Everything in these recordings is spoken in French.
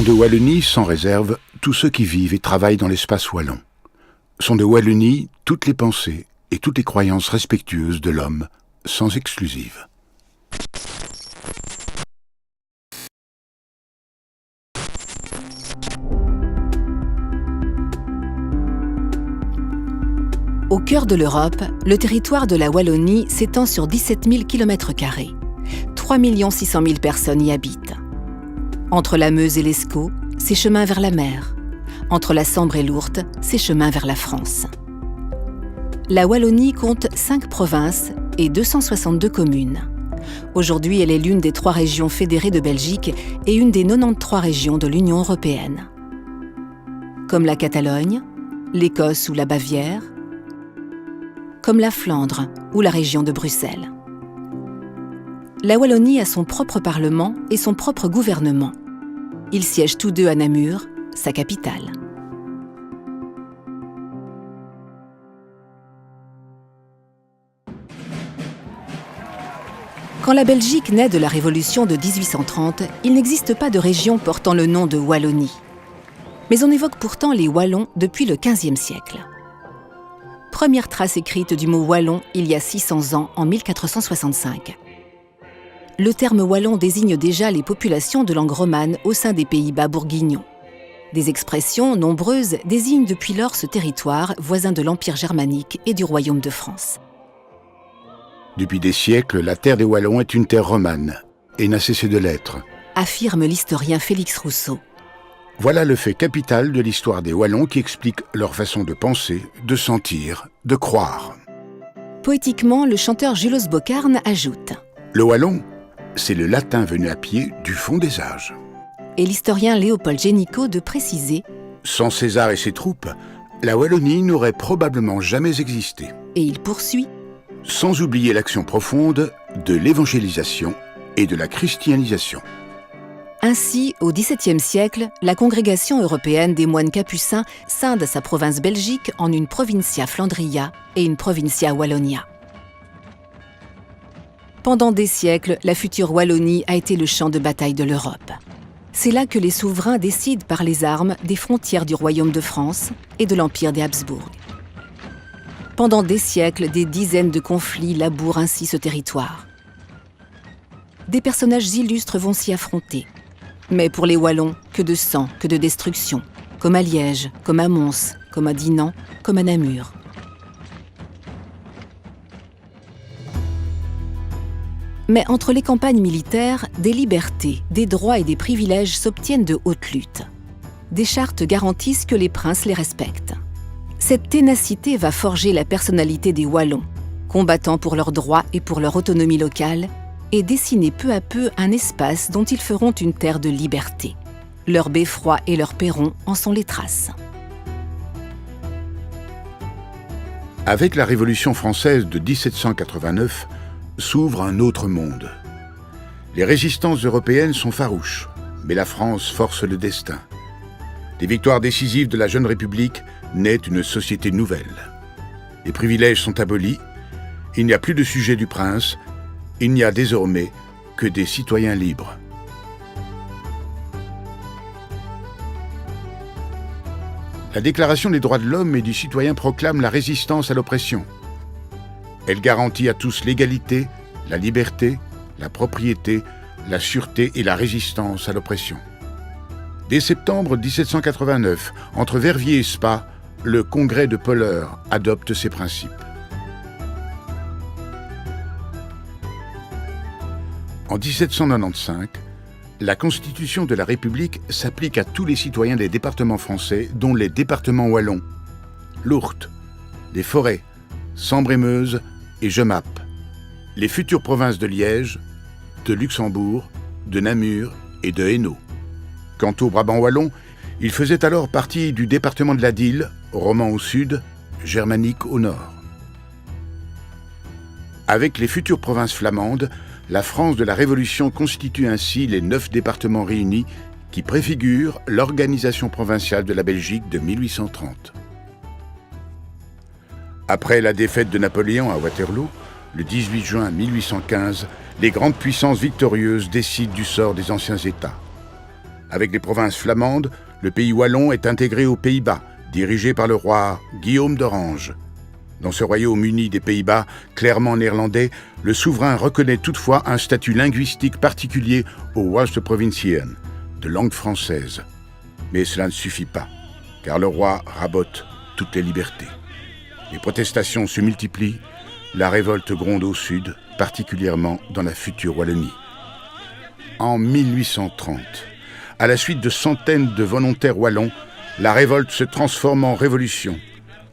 de Wallonie sans réserve tous ceux qui vivent et travaillent dans l'espace wallon. Sont de Wallonie toutes les pensées et toutes les croyances respectueuses de l'homme, sans exclusive. Au cœur de l'Europe, le territoire de la Wallonie s'étend sur 17 000 km². 3 600 000 personnes y habitent. Entre la Meuse et l'Escaut, c'est chemin vers la mer. Entre la Sambre et l'Ourthe, c'est chemin vers la France. La Wallonie compte 5 provinces et 262 communes. Aujourd'hui, elle est l'une des 3 régions fédérées de Belgique et une des 93 régions de l'Union européenne. Comme la Catalogne, l'Écosse ou la Bavière, comme la Flandre ou la région de Bruxelles. La Wallonie a son propre parlement et son propre gouvernement. Ils siègent tous deux à Namur, sa capitale. Quand la Belgique naît de la Révolution de 1830, il n'existe pas de région portant le nom de Wallonie. Mais on évoque pourtant les Wallons depuis le XVe siècle. Première trace écrite du mot wallon il y a 600 ans, en 1465. Le terme wallon désigne déjà les populations de langue romane au sein des Pays-Bas bourguignons. Des expressions nombreuses désignent depuis lors ce territoire, voisin de l'Empire germanique et du Royaume de France. Depuis des siècles, la terre des Wallons est une terre romane, et n'a cessé de l'être, affirme l'historien Félix Rousseau. Voilà le fait capital de l'histoire des Wallons qui explique leur façon de penser, de sentir, de croire. Poétiquement, le chanteur Julos Bocarne ajoute « Le Wallon, c'est le latin venu à pied du fond des âges. » Et l'historien Léopold Génicaud de préciser « Sans César et ses troupes, la Wallonie n'aurait probablement jamais existé. » Et il poursuit « Sans oublier l'action profonde de l'évangélisation et de la christianisation. » Ainsi, au XVIIe siècle, la congrégation européenne des moines capucins scinde sa province Belgique en une provincia Flandria et une provincia Wallonia. Pendant des siècles, la future Wallonie a été le champ de bataille de l'Europe. C'est là que les souverains décident par les armes des frontières du Royaume de France et de l'Empire des Habsbourg. Pendant des siècles, des dizaines de conflits labourent ainsi ce territoire. Des personnages illustres vont s'y affronter. Mais pour les Wallons, que de sang, que de destruction, comme à Liège, comme à Mons, comme à Dinan, comme à Namur. Mais entre les campagnes militaires, des libertés, des droits et des privilèges s'obtiennent de haute lutte. Des chartes garantissent que les princes les respectent. Cette ténacité va forger la personnalité des Wallons, combattant pour leurs droits et pour leur autonomie locale, et dessiner peu à peu un espace dont ils feront une terre de liberté. Leur beffroi et leur perron en sont les traces. Avec la Révolution française de 1789, s'ouvre un autre monde. Les résistances européennes sont farouches, mais la France force le destin. Des victoires décisives de la jeune République naît une société nouvelle. Les privilèges sont abolis, il n'y a plus de sujet du prince, il n'y a désormais que des citoyens libres. La Déclaration des droits de l'homme et du citoyen proclame la résistance à l'oppression. Elle garantit à tous l'égalité, la liberté, la propriété, la sûreté et la résistance à l'oppression. Dès septembre 1789, entre Verviers et Spa, le Congrès de Polleur adopte ces principes. En 1795, la Constitution de la République s'applique à tous les citoyens des départements français, dont les départements wallons, l'Ourthe, les Forêts, Sambre-et-Meuse et Jemappes, les futures provinces de Liège, de Luxembourg, de Namur et de Hainaut. Quant au Brabant wallon, il faisait alors partie du département de la Dyle, roman au sud, germanique au nord. Avec les futures provinces flamandes, la France de la Révolution constitue ainsi les 9 départements réunis qui préfigurent l'organisation provinciale de la Belgique de 1830. Après la défaite de Napoléon à Waterloo, le 18 juin 1815, les grandes puissances victorieuses décident du sort des anciens États. Avec les provinces flamandes, le pays wallon est intégré aux Pays-Bas, dirigé par le roi Guillaume d'Orange. Dans ce royaume uni des Pays-Bas, clairement néerlandais, le souverain reconnaît toutefois un statut linguistique particulier au Waalse-Provinciën, de langue française. Mais cela ne suffit pas, car le roi rabote toutes les libertés. Les protestations se multiplient, la révolte gronde au sud, particulièrement dans la future Wallonie. En 1830, à la suite de centaines de volontaires wallons, la révolte se transforme en révolution.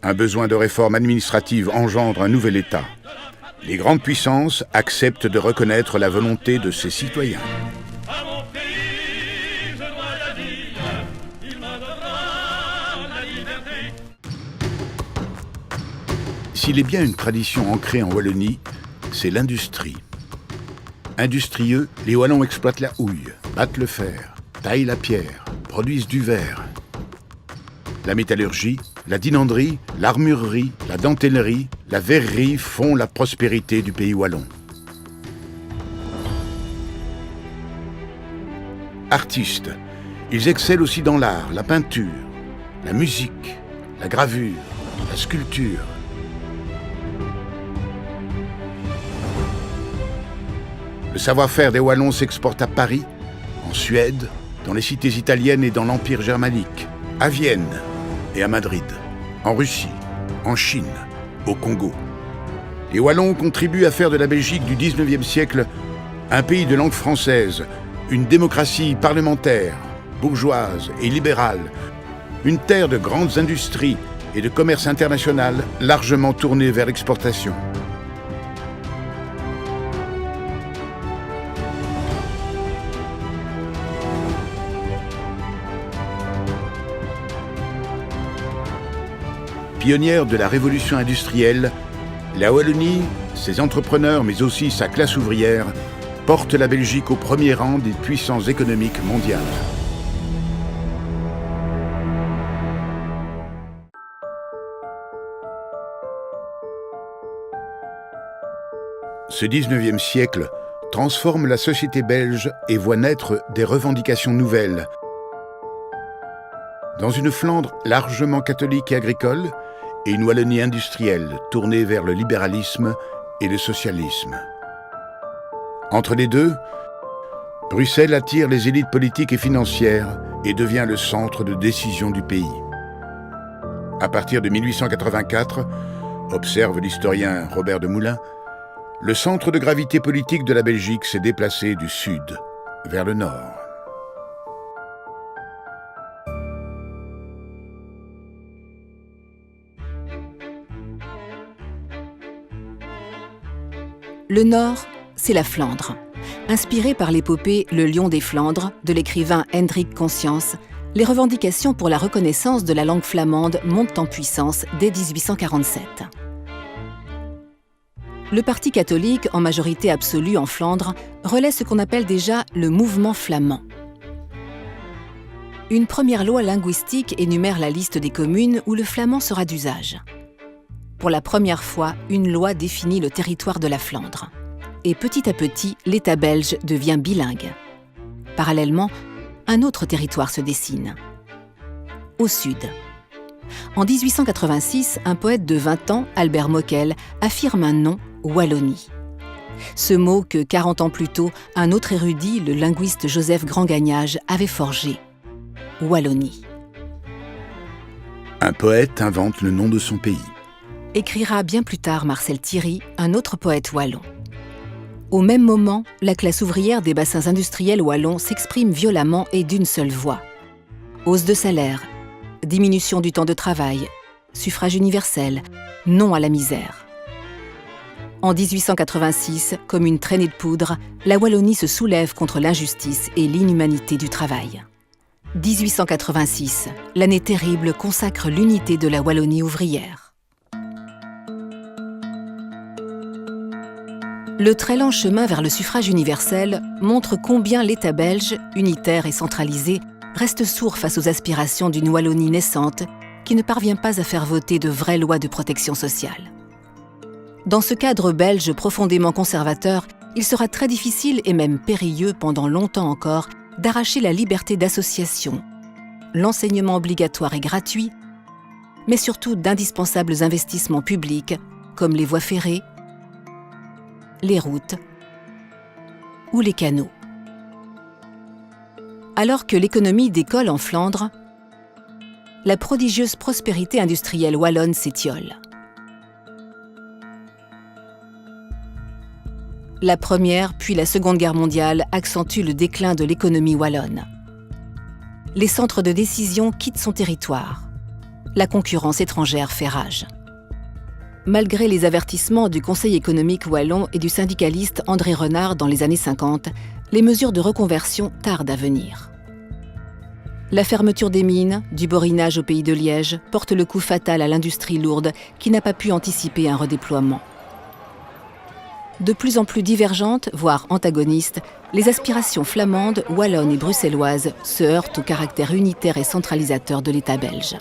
Un besoin de réforme administrative engendre un nouvel État. Les grandes puissances acceptent de reconnaître la volonté de ses citoyens. S'il est bien une tradition ancrée en Wallonie, c'est l'industrie. Industrieux, les Wallons exploitent la houille, battent le fer, taillent la pierre, produisent du verre. La métallurgie, la dinanderie, l'armurerie, la dentellerie, la verrerie font la prospérité du pays wallon. Artistes, ils excellent aussi dans l'art, la peinture, la musique, la gravure, la sculpture. Le savoir-faire des Wallons s'exporte à Paris, en Suède, dans les cités italiennes et dans l'Empire germanique, à Vienne et à Madrid, en Russie, en Chine, au Congo. Les Wallons contribuent à faire de la Belgique du XIXe siècle un pays de langue française, une démocratie parlementaire, bourgeoise et libérale, une terre de grandes industries et de commerce international largement tournée vers l'exportation. Pionnière de la révolution industrielle, la Wallonie, ses entrepreneurs mais aussi sa classe ouvrière, porte la Belgique au premier rang des puissances économiques mondiales. Ce 19e siècle transforme la société belge et voit naître des revendications nouvelles. Dans une Flandre largement catholique et agricole, et une Wallonie industrielle tournée vers le libéralisme et le socialisme. Entre les deux, Bruxelles attire les élites politiques et financières et devient le centre de décision du pays. À partir de 1884, observe l'historien Robert de Moulin, le centre de gravité politique de la Belgique s'est déplacé du sud vers le nord. Le nord, c'est la Flandre. Inspiré par l'épopée Le Lion des Flandres de l'écrivain Hendrik Conscience, les revendications pour la reconnaissance de la langue flamande montent en puissance dès 1847. Le parti catholique, en majorité absolue en Flandre, relaie ce qu'on appelle déjà le mouvement flamand. Une première loi linguistique énumère la liste des communes où le flamand sera d'usage. Pour la première fois, une loi définit le territoire de la Flandre. Et petit à petit, l'État belge devient bilingue. Parallèlement, un autre territoire se dessine. Au sud. En 1886, un poète de 20 ans, Albert Mockel, affirme un nom, Wallonie. Ce mot que 40 ans plus tôt, un autre érudit, le linguiste Joseph Grand-Gagnage, avait forgé. Wallonie. Un poète invente le nom de son pays. Écrira bien plus tard Marcel Thierry, un autre poète wallon. Au même moment, la classe ouvrière des bassins industriels wallons s'exprime violemment et d'une seule voix. Hausse de salaire, diminution du temps de travail, suffrage universel, non à la misère. En 1886, comme une traînée de poudre, la Wallonie se soulève contre l'injustice et l'inhumanité du travail. 1886, l'année terrible consacre l'unité de la Wallonie ouvrière. Le très lent chemin vers le suffrage universel montre combien l'État belge, unitaire et centralisé, reste sourd face aux aspirations d'une Wallonie naissante qui ne parvient pas à faire voter de vraies lois de protection sociale. Dans ce cadre belge profondément conservateur, il sera très difficile et même périlleux pendant longtemps encore d'arracher la liberté d'association, l'enseignement obligatoire et gratuit, mais surtout d'indispensables investissements publics comme les voies ferrées, les routes ou les canaux. Alors que l'économie décolle en Flandre, la prodigieuse prospérité industrielle wallonne s'étiole. La Première puis la Seconde Guerre mondiale accentuent le déclin de l'économie wallonne. Les centres de décision quittent son territoire. La concurrence étrangère fait rage. Malgré les avertissements du Conseil économique wallon et du syndicaliste André Renard dans les années 50, les mesures de reconversion tardent à venir. La fermeture des mines, du borinage au pays de Liège, porte le coup fatal à l'industrie lourde qui n'a pas pu anticiper un redéploiement. De plus en plus divergentes, voire antagonistes, les aspirations flamandes, wallonnes et bruxelloises se heurtent au caractère unitaire et centralisateur de l'État belge.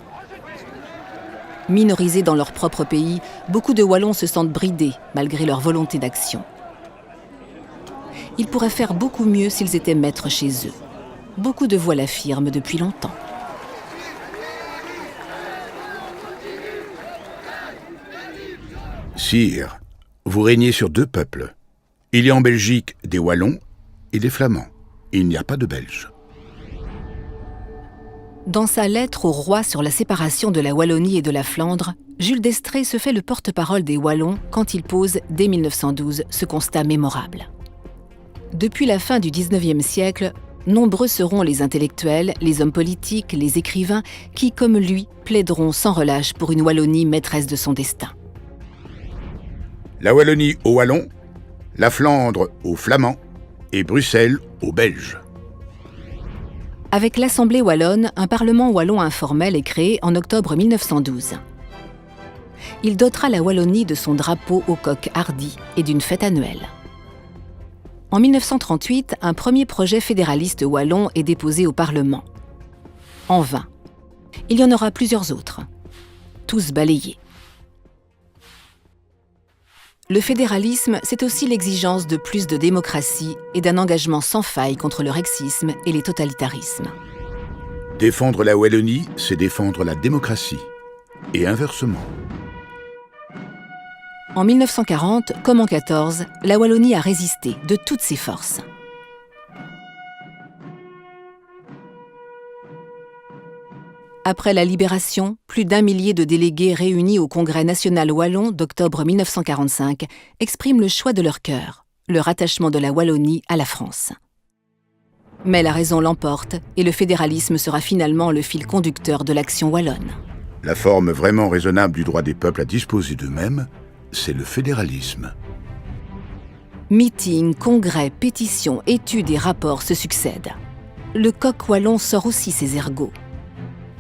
Minorisés dans leur propre pays, beaucoup de Wallons se sentent bridés malgré leur volonté d'action. Ils pourraient faire beaucoup mieux s'ils étaient maîtres chez eux. Beaucoup de voix l'affirment depuis longtemps. Sire, vous régnez sur deux peuples. Il y a en Belgique des Wallons et des Flamands. Il n'y a pas de Belges. Dans sa lettre au roi sur la séparation de la Wallonie et de la Flandre, Jules d'Estrées se fait le porte-parole des Wallons quand il pose, dès 1912, ce constat mémorable. Depuis la fin du XIXe siècle, nombreux seront les intellectuels, les hommes politiques, les écrivains qui, comme lui, plaideront sans relâche pour une Wallonie maîtresse de son destin. La Wallonie aux Wallons, la Flandre aux Flamands et Bruxelles aux Belges. Avec l'Assemblée wallonne, un parlement wallon informel est créé en octobre 1912. Il dotera la Wallonie de son drapeau au coq hardi et d'une fête annuelle. En 1938, un premier projet fédéraliste wallon est déposé au Parlement. En vain. Il y en aura plusieurs autres, tous balayés. Le fédéralisme, c'est aussi l'exigence de plus de démocratie et d'un engagement sans faille contre le rexisme et les totalitarismes. Défendre la Wallonie, c'est défendre la démocratie. Et inversement. En 1940, comme en 1914, la Wallonie a résisté de toutes ses forces. Après la libération, plus d'1 millier de délégués réunis au Congrès national wallon d'octobre 1945 expriment le choix de leur cœur, le rattachement de la Wallonie à la France. Mais la raison l'emporte et le fédéralisme sera finalement le fil conducteur de l'action wallonne. La forme vraiment raisonnable du droit des peuples à disposer d'eux-mêmes, c'est le fédéralisme. Meetings, congrès, pétitions, études et rapports se succèdent. Le coq wallon sort aussi ses ergots.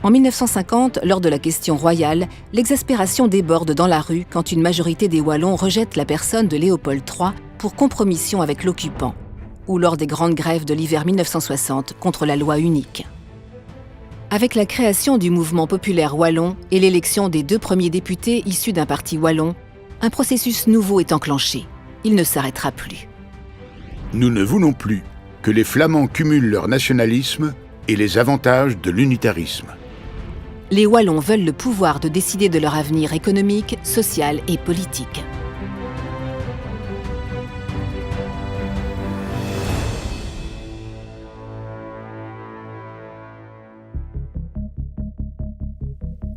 En 1950, lors de la question royale, l'exaspération déborde dans la rue quand une majorité des Wallons rejette la personne de Léopold III pour compromission avec l'occupant, ou lors des grandes grèves de l'hiver 1960 contre la loi unique. Avec la création du mouvement populaire wallon et l'élection des 2 premiers députés issus d'un parti wallon, un processus nouveau est enclenché. Il ne s'arrêtera plus. Nous ne voulons plus que les Flamands cumulent leur nationalisme et les avantages de l'unitarisme. Les Wallons veulent le pouvoir de décider de leur avenir économique, social et politique.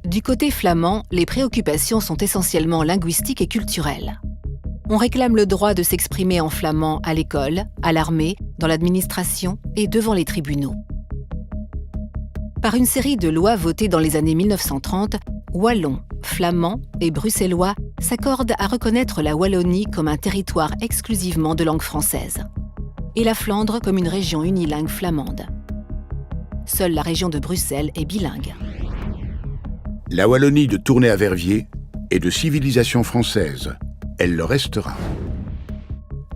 Du côté flamand, les préoccupations sont essentiellement linguistiques et culturelles. On réclame le droit de s'exprimer en flamand à l'école, à l'armée, dans l'administration et devant les tribunaux. Par une série de lois votées dans les années 1930, Wallons, Flamands et Bruxellois s'accordent à reconnaître la Wallonie comme un territoire exclusivement de langue française et la Flandre comme une région unilingue flamande. Seule la région de Bruxelles est bilingue. La Wallonie de Tournai-à-Verviers est de civilisation française. Elle le restera.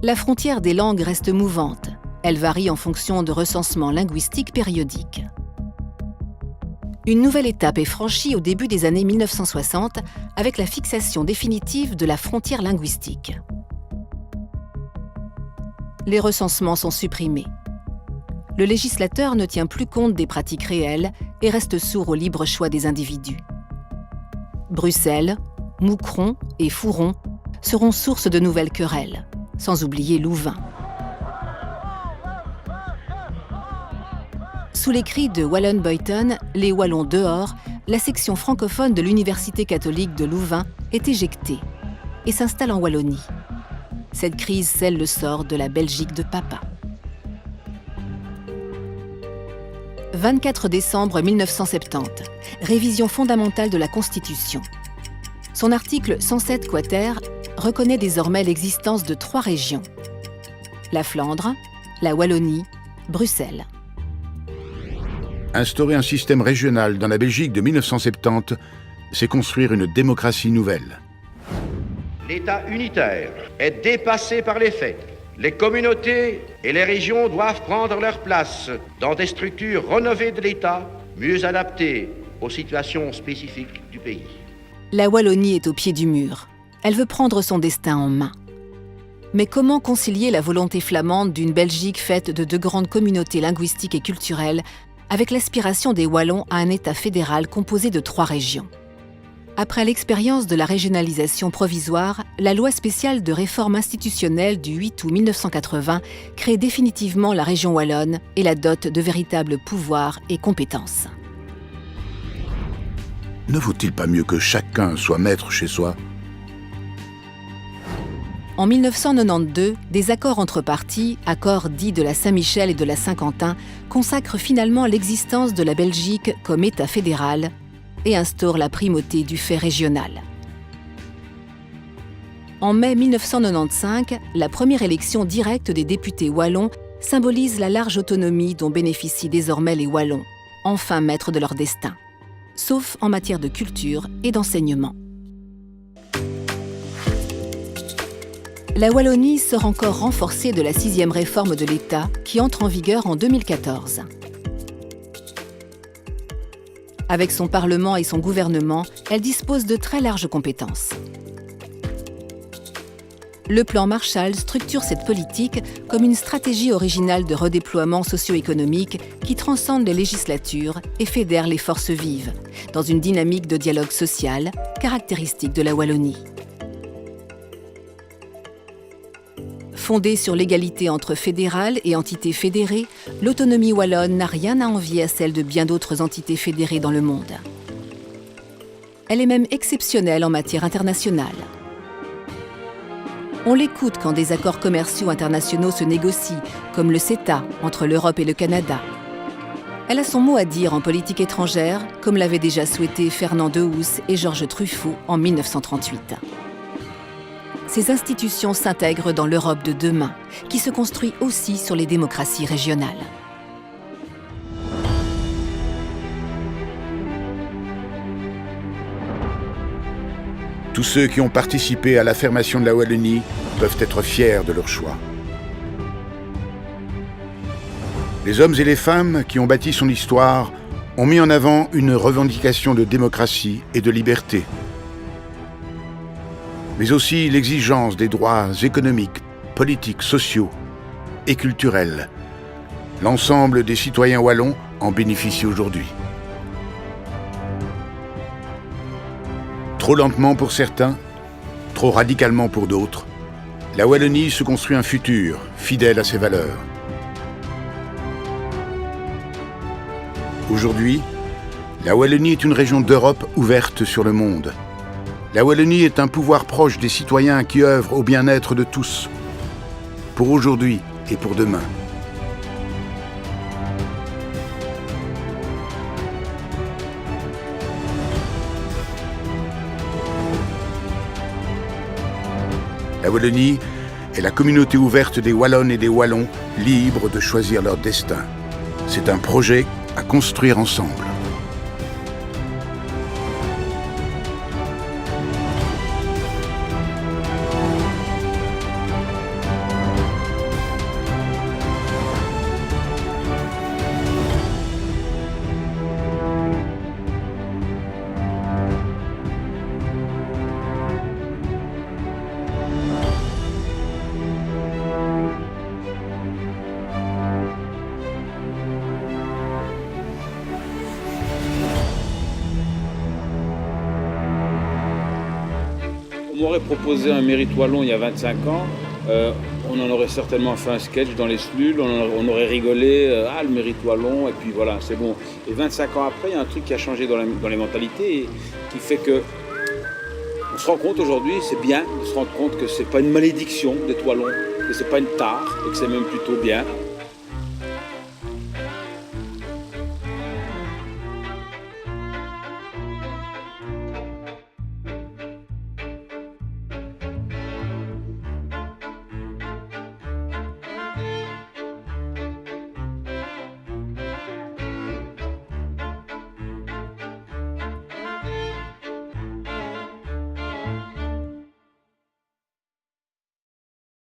La frontière des langues reste mouvante. Elle varie en fonction de recensements linguistiques périodiques. Une nouvelle étape est franchie au début des années 1960 avec la fixation définitive de la frontière linguistique. Les recensements sont supprimés. le législateur ne tient plus compte des pratiques réelles et reste sourd au libre choix des individus. Bruxelles, Moucron et Fouron seront source de nouvelles querelles, sans oublier Louvain. Sous les cris de Wallon-Boyton, les Wallons dehors, la section francophone de l'Université catholique de Louvain est éjectée et s'installe en Wallonie. Cette crise scelle le sort de la Belgique de Papa. 24 décembre 1970, révision fondamentale de la Constitution. Son article 107 quater reconnaît désormais l'existence de 3 régions. La Flandre, la Wallonie, Bruxelles. Instaurer un système régional dans la Belgique de 1970, c'est construire une démocratie nouvelle. L'État unitaire est dépassé par les faits. Les communautés et les régions doivent prendre leur place dans des structures rénovées de l'État, mieux adaptées aux situations spécifiques du pays. La Wallonie est au pied du mur. Elle veut prendre son destin en main. Mais comment concilier la volonté flamande d'une Belgique faite de 2 grandes communautés linguistiques et culturelles avec l'aspiration des Wallons à un État fédéral composé de 3 régions? Après l'expérience de la régionalisation provisoire, la loi spéciale de réforme institutionnelle du 8 août 1980 crée définitivement la région wallonne et la dote de véritables pouvoirs et compétences. Ne vaut-il pas mieux que chacun soit maître chez soi ? En 1992, des accords entre parties, accords dits de la Saint-Michel et de la Saint-Quentin, consacrent finalement l'existence de la Belgique comme État fédéral et instaurent la primauté du fait régional. En mai 1995, la première élection directe des députés wallons symbolise la large autonomie dont bénéficient désormais les Wallons, enfin maîtres de leur destin, sauf en matière de culture et d'enseignement. La Wallonie sort encore renforcée de la 6e réforme de l'État qui entre en vigueur en 2014. Avec son Parlement et son gouvernement, elle dispose de très larges compétences. Le plan Marshall structure cette politique comme une stratégie originale de redéploiement socio-économique qui transcende les législatures et fédère les forces vives, dans une dynamique de dialogue social caractéristique de la Wallonie. Fondée sur l'égalité entre fédéral et entités fédérées, l'autonomie wallonne n'a rien à envier à celle de bien d'autres entités fédérées dans le monde. Elle est même exceptionnelle en matière internationale. On l'écoute quand des accords commerciaux internationaux se négocient, comme le CETA entre l'Europe et le Canada. Elle a son mot à dire en politique étrangère, comme l'avaient déjà souhaité Fernand Dehousse et Georges Truffaut en 1938. Ces institutions s'intègrent dans l'Europe de demain, qui se construit aussi sur les démocraties régionales. Tous ceux qui ont participé à l'affirmation de la Wallonie peuvent être fiers de leur choix. Les hommes et les femmes qui ont bâti son histoire ont mis en avant une revendication de démocratie et de liberté, mais aussi l'exigence des droits économiques, politiques, sociaux et culturels. L'ensemble des citoyens wallons en bénéficient aujourd'hui. Trop lentement pour certains, trop radicalement pour d'autres, la Wallonie se construit un futur fidèle à ses valeurs. Aujourd'hui, la Wallonie est une région d'Europe ouverte sur le monde. La Wallonie est un pouvoir proche des citoyens qui œuvrent au bien-être de tous, pour aujourd'hui et pour demain. La Wallonie est la communauté ouverte des Wallonnes et des Wallons, libres de choisir leur destin. C'est un projet à construire ensemble. m'aurait proposé un mérite wallon il y a 25 ans, on en aurait certainement fait un sketch dans les cellules, on aurait rigolé, le mérite wallon, et puis voilà, c'est bon. Et 25 ans après, il y a un truc qui a changé dans les mentalités, et qui fait que on se rend compte aujourd'hui, c'est bien de se rendre compte que c'est pas une malédiction d'être wallon, que c'est pas une tare, et que c'est même plutôt bien.